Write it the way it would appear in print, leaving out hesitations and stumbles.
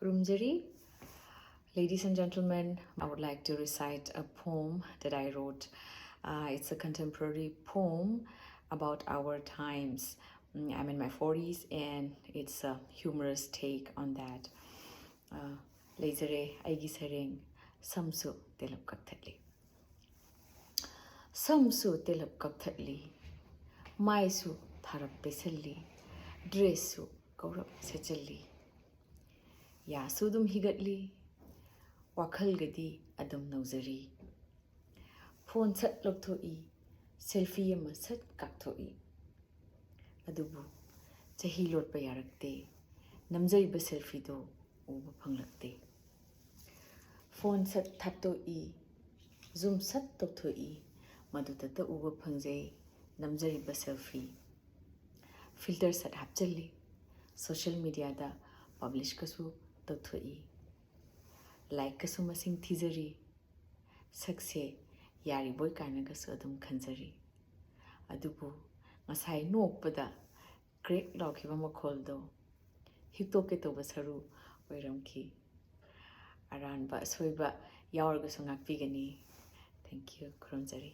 Kurumjari. Ladies and gentlemen, I would like to recite a poem that I wrote. It's a contemporary poem about our times. I'm in my 40s and it's a humorous take on that. Leizare aigi sareng samsu telap kakthatli. Samsu telap kakthatli. Maisu tharap pesalli. Dressu kaurap sechalli. Yasu dum higatli. Wakhalgadi adam nauzari. Phone sat lokthoi. Selfie ama sat kaktoi. Adubu chahi lot payarakte. Namjai ba selfie do uba phanglakte. Phone sat thatoi. Zoom sat tokthoi. Madutata uba phangjai. Namjai ba selfie. Filter sat hapchalli. Social media da publish kasu tokthoi. Like kasu masing thizari. Sakse yari boy kana kasu adum khanjari. Adubu ngasai nokpada creak laukiba makhol do hiktoke toba saru oiramki. Aranba soiba yawarga su ngakpigani. Thank you. Kurumjari.